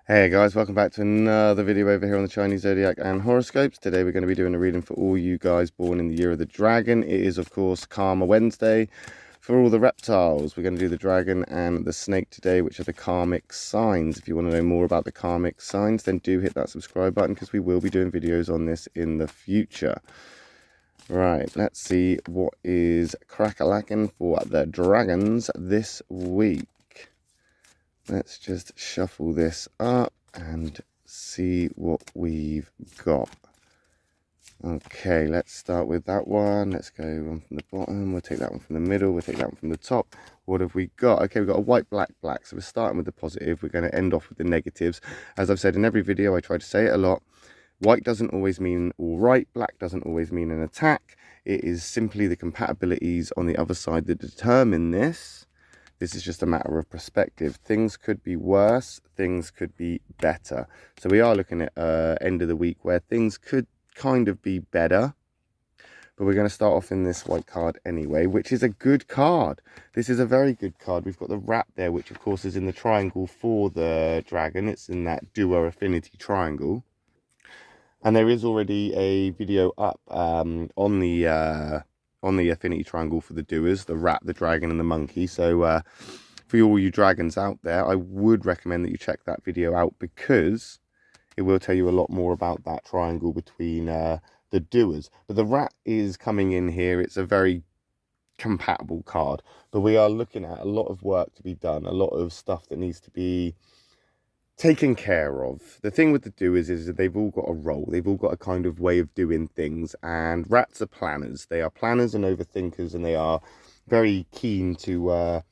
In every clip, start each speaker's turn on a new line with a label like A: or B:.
A: Hey guys, welcome back to another video over here on the Chinese Zodiac and horoscopes. Today we're going to be doing a reading for all you guys born in the year of the dragon. It is of course Karma Wednesday for all the reptiles. We're going to do the dragon and the snake today, which are the karmic signs. If you want to know more about the karmic signs, then do hit that subscribe button because we will be doing videos on this in the future. Right, let's see what is crack-a-lacking for the dragons this week. Let's just shuffle this up and see what we've got. Okay, let's start with that one. Let's go one from the bottom. We'll take that one from the middle. We'll take that one from the top. What have we got? Okay, we've got a white, black, black. So we're starting with the positive. We're going to end off with the negatives. As I've said in every video, I try to say it a lot. White doesn't always mean all right. Black doesn't always mean an attack. It is simply the compatibilities on the other side that determine this. This is just a matter of perspective. Things could be worse, things could be better. So we are looking at end of the week where things could kind of be better. But we're going to start off in this white card anyway, which is a good card. This is a very good card. We've got the rat there, which of course is in the triangle for the dragon. It's in that duo affinity triangle. And there is already a video up on the affinity triangle for the doers, the rat, the dragon, and the monkey. So for all you dragons out there, I would recommend that you check that video out because it will tell you a lot more about that triangle between the doers. But the rat is coming in here. It's a very compatible card, but we are looking at a lot of work to be done, a lot of stuff that needs to be taken care of. The thing with the doers is that they've all got a role. They've all got a kind of way of doing things, and rats are planners. They are planners and overthinkers, and they are very keen to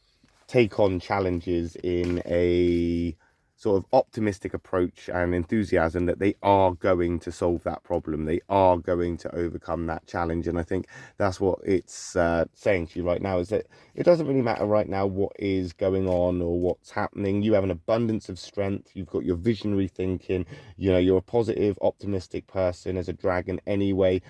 A: take on challenges in a sort of optimistic approach and enthusiasm that they are going to solve that problem. They are going to overcome that challenge. And I think that's what it's saying to you right now, is that it doesn't really matter right now what is going on or what's happening. You have an abundance of strength. You've got your visionary thinking. You know, you're a positive, optimistic person as a dragon anyway.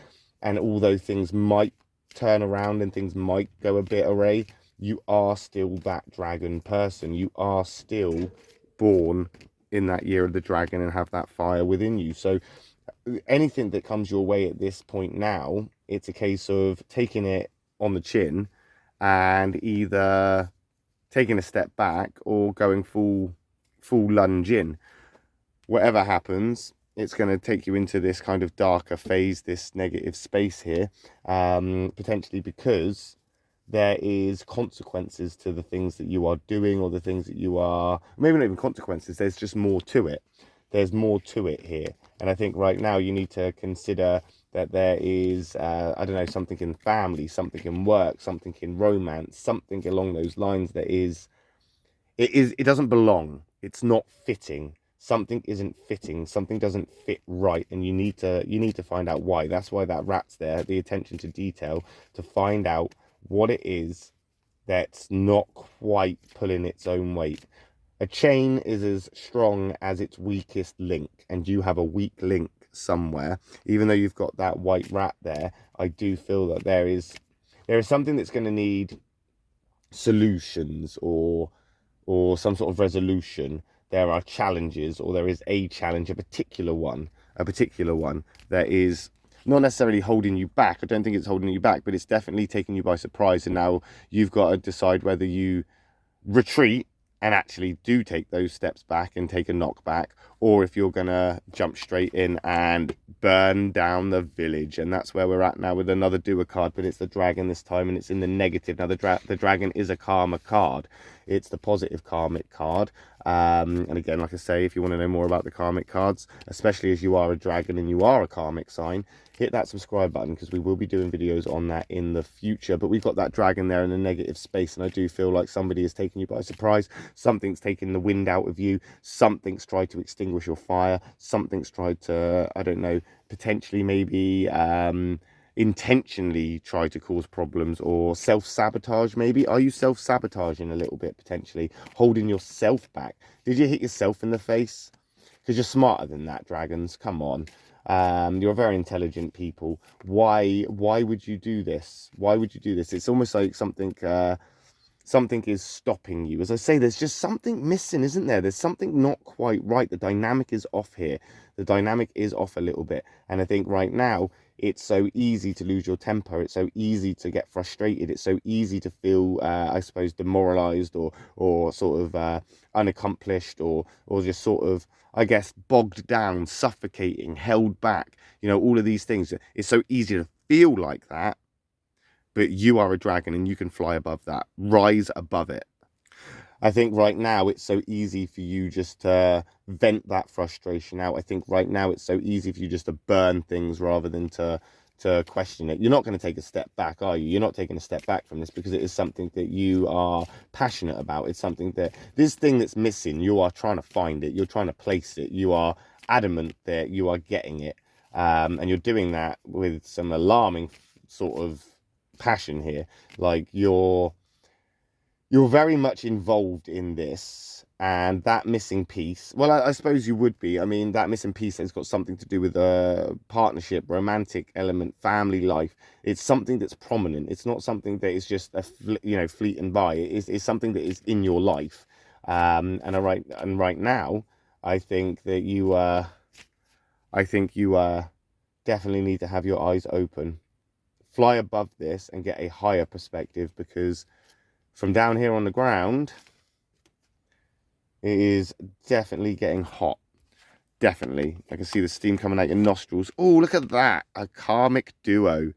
A: And although things might turn around and things might go a bit awry, you are still that dragon person. You are still born in that year of the dragon and have that fire within you. So anything that comes your way at this point now, it's a case of taking it on the chin and either taking a step back or going full lunge in. Whatever happens, it's going to take you into this kind of darker phase, this negative space here, potentially because there is consequences to the things that you are doing or the things that you are, maybe not even consequences, there's just more to it. There's more to it here. And I think right now you need to consider that there is, I don't know, something in family, something in work, something in romance, something along those lines that it doesn't belong. It's not fitting. Something isn't fitting. Something doesn't fit right, and you need to find out why. That's why that rat's there, the attention to detail, to find out what it is that's not quite pulling its own weight. A chain is as strong as its weakest link, and you have a weak link somewhere. Even though you've got that white rat there, I do feel that there is something that's going to need solutions or some sort of resolution. There are challenges, or there is a challenge, a particular one that is not necessarily holding you back. I don't think it's holding you back, but it's definitely taking you by surprise. And now you've got to decide whether you retreat and actually do take those steps back and take a knockback, or if you're gonna jump straight in and burn down the village. And that's where we're at now with another doer card, but it's the dragon this time, and it's in the negative. Now the dragon is a karma card. It's the positive karmic card. And again, like I say, if you want to know more about the karmic cards, especially as you are a dragon and you are a karmic sign, hit that subscribe button because we will be doing videos on that in the future. But we've got that dragon there in a negative space, and I do feel like somebody is taking you by surprise. Something's taking the wind out of you. Something's tried to extinguish your fire. Something's tried to, I don't know, potentially maybe intentionally try to cause problems or self-sabotage. Maybe are you self-sabotaging a little bit, potentially holding yourself back? Did you hit yourself in the face? Because you're smarter than that, dragons. Come on. You're very intelligent people. Why would you do this? Why would you do this? It's almost like something something is stopping you. As I say, there's just something missing, isn't there? There's something not quite right. The dynamic is off here. The dynamic is off a little bit. And I think right now, it's so easy to lose your temper. It's so easy to get frustrated. It's so easy to feel, I suppose, demoralized or sort of unaccomplished or just sort of, I guess, bogged down, suffocating, held back. You know, all of these things. It's so easy to feel like that. But you are a dragon and you can fly above that. Rise above it. I think right now it's so easy for you just to vent that frustration out. I think right now it's so easy for you just to burn things rather than to question it. You're not going to take a step back, are you? You're not taking a step back from this because it is something that you are passionate about. It's something that, this thing that's missing, you are trying to find it. You're trying to place it. You are adamant that you are getting it. And you're doing that with some alarming sort of passion here. Like you're very much involved in this, and that missing piece, well, I suppose you would be. I mean, that missing piece has got something to do with a partnership, romantic element, family life. It's something that's prominent. It's not something that is just fleeting by. It's something that is in your life. And right now, I think that you definitely need to have your eyes open, fly above this and get a higher perspective, because from down here on the ground, it is definitely getting hot. Definitely. I can see the steam coming out your nostrils. Oh, look at that. A karmic duo.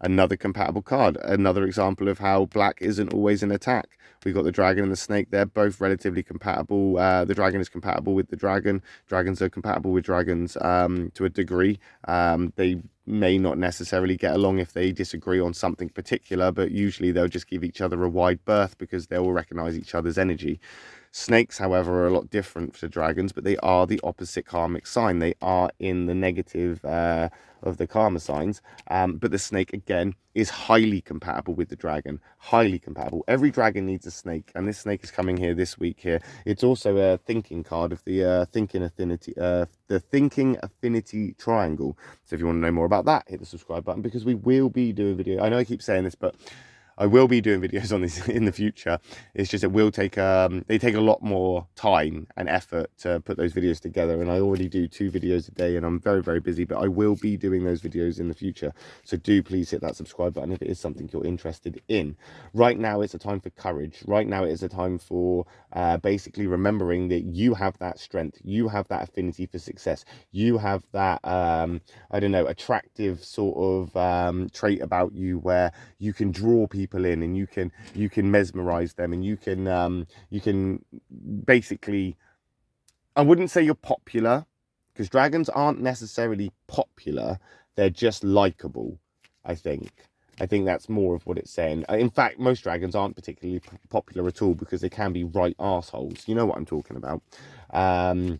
A: Another compatible card. Another example of how black isn't always an attack. We've got the dragon and the snake. They're both relatively compatible. The dragon is compatible with the dragon. Dragons are compatible with dragons to a degree. They may not necessarily get along if they disagree on something particular, but usually they'll just give each other a wide berth because they will recognize each other's energy. Snakes, however, are a lot different to dragons, but they are the opposite karmic sign. They are in the negative of the karma signs. But the snake, again, is highly compatible with the dragon. Highly compatible. Every dragon needs a snake, and this snake is coming here this week here. It's also a thinking card of the thinking affinity triangle. So if you want to know more about that, hit the subscribe button, because we will be doing a video. I know I keep saying this, but I will be doing videos on this in the future. It's just it will take they take a lot more time and effort to put those videos together, and I already do 2 videos a day, and I'm very, very busy, but I will be doing those videos in the future. So do please hit that subscribe button if it is something you're interested in. Right now it's a time for courage. Right now it is a time for basically remembering that you have that strength, you have that affinity for success, you have that I don't know, attractive sort of trait about you where you can draw people in, and you can mesmerize them, and you can basically, I wouldn't say you're popular, because dragons aren't necessarily popular, they're just likable. I think that's more of what it's saying. In fact, most dragons aren't particularly popular at all, because they can be right arseholes. You know what I'm talking about. And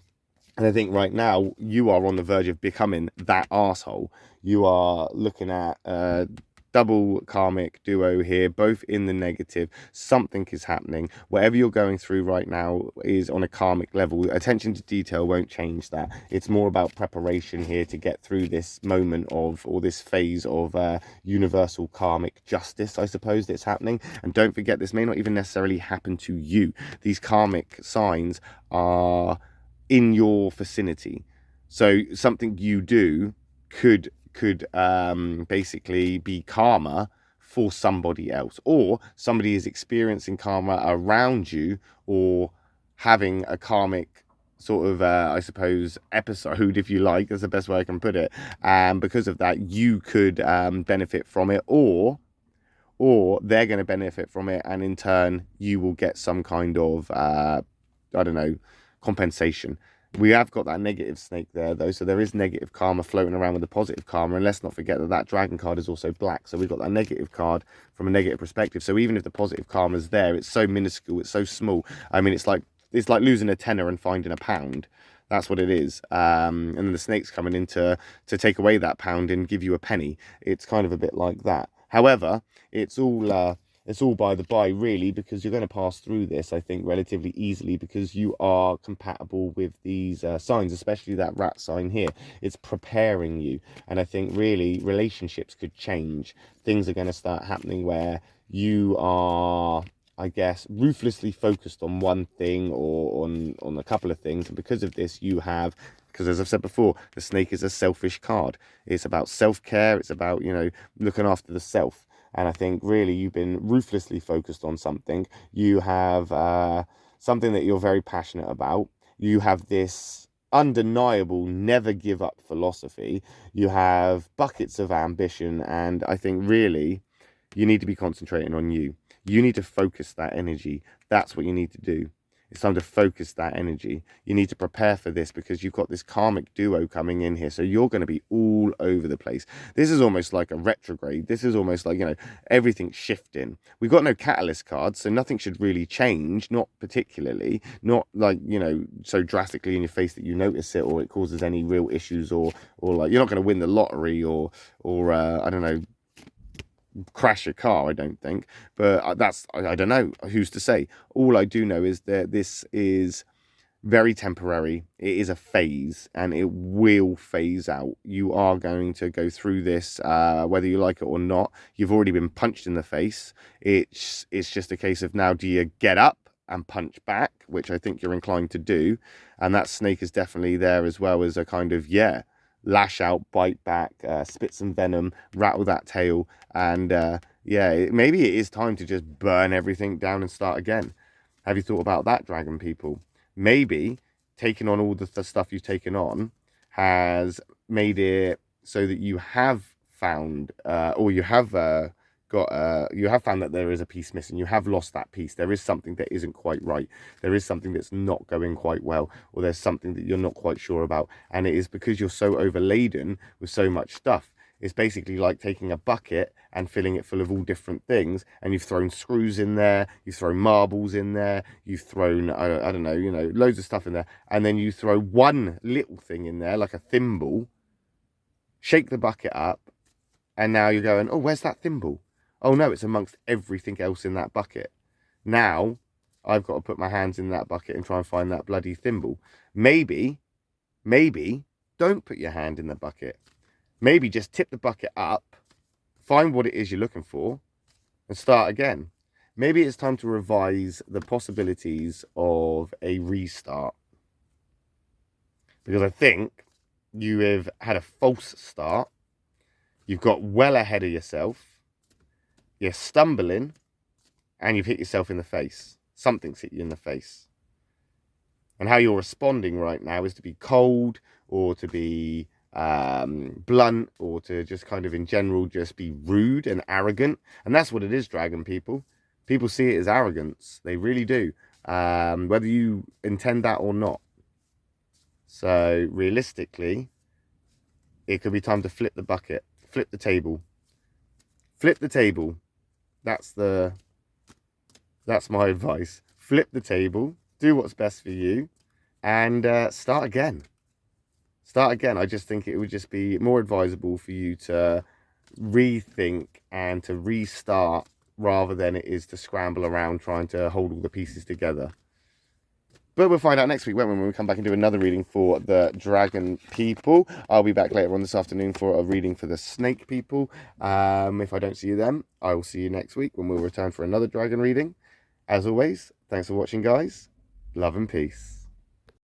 A: I think right now you are on the verge of becoming that arsehole. You are looking at double karmic duo here, both in the negative. Something is happening. Whatever you're going through right now is on a karmic level. Attention to detail won't change that. It's more about preparation here to get through this moment of, or this phase of universal karmic justice, I suppose, that's happening. And don't forget, this may not even necessarily happen to you. These karmic signs are in your vicinity, so something you do could basically be karma for somebody else, or somebody is experiencing karma around you, or having a karmic sort of I suppose episode, if you like. That's the best way I can put it. And because of that, you could benefit from it, or they're going to benefit from it, and in turn you will get some kind of I don't know, compensation. We have got that negative snake there, though, so there is negative karma floating around with the positive karma. And let's not forget that that dragon card is also black, so we've got that negative card from a negative perspective. So even if the positive karma is there, it's so minuscule, it's so small. I mean, it's like losing a tenner and finding a pound. That's what it is. And then the snake's coming in to take away that pound and give you a penny. It's kind of a bit like that. However, it's all by the by, really, because you're going to pass through this, I think, relatively easily, because you are compatible with these signs, especially that rat sign here. It's preparing you. And I think, really, relationships could change. Things are going to start happening where you are I guess, ruthlessly focused on one thing or on a couple of things. And because of this, you have, because as I've said before, the snake is a selfish card. It's about self-care. It's about, you know, looking after the self. And I think really you've been ruthlessly focused on something. You have something that you're very passionate about. You have this undeniable never give up philosophy. You have buckets of ambition. And I think really you need to be concentrating on you. You need to focus that energy. That's what you need to do. It's time to focus that energy. You need to prepare for this because you've got this karmic duo coming in here. So you're going to be all over the place. This is almost like a retrograde. This is almost like, you know, everything's shifting. We've got no catalyst cards, so nothing should really change. Not particularly. Not like, you know, so drastically in your face that you notice it or it causes any real issues or like you're not going to win the lottery or I don't know, crash a car, I don't think, but that's, I don't know, who's to say. All I do know is that this is very temporary. It is a phase and it will phase out. You are going to go through this whether you like it or not. You've already been punched in the face. It's just a case of now, do you get up and punch back, which I think you're inclined to do, and that snake is definitely there as well as a kind of, yeah, lash out, bite back, spit some venom, rattle that tail, and yeah, maybe it is time to just burn everything down and start again. Have you thought about that, dragon people? Maybe taking on all the stuff you've taken on has made it so that you have found, or you have you have found that there is a piece missing. You have lost that piece. There is something that isn't quite right. There is something that's not going quite well, or there's something that you're not quite sure about. And it is because you're so overladen with so much stuff. It's basically like taking a bucket and filling it full of all different things, and you've thrown screws in there, you've thrown marbles in there, you've thrown, I don't know, you know, loads of stuff in there, and then you throw one little thing in there, like a thimble, shake the bucket up, and now you're going, oh, where's that thimble? Oh no, it's amongst everything else in that bucket. Now, I've got to put my hands in that bucket and try and find that bloody thimble. Maybe, don't put your hand in the bucket. Maybe just tip the bucket up, find what it is you're looking for, and start again. Maybe it's time to revise the possibilities of a restart. Because I think you have had a false start. You've got well ahead of yourself. You're stumbling and you've hit yourself in the face. Something's hit you in the face. And how you're responding right now is to be cold or to be blunt or to just kind of in general just be rude and arrogant. And that's what it is, dragon people. People see it as arrogance. They really do. Whether you intend that or not. So realistically, it could be time to flip the bucket. Flip the table. Flip the table. That's my advice. Flip the table, do what's best for you, and start again. Start again. I just think it would just be more advisable for you to rethink and to restart rather than it is to scramble around trying to hold all the pieces together. But we'll find out next week, won't we, when we come back and do another reading for the dragon people. I'll be back later on this afternoon for a reading for the snake people. If I don't see you then, I will see you next week when we'll return for another dragon reading. As always, thanks for watching, guys. Love and peace.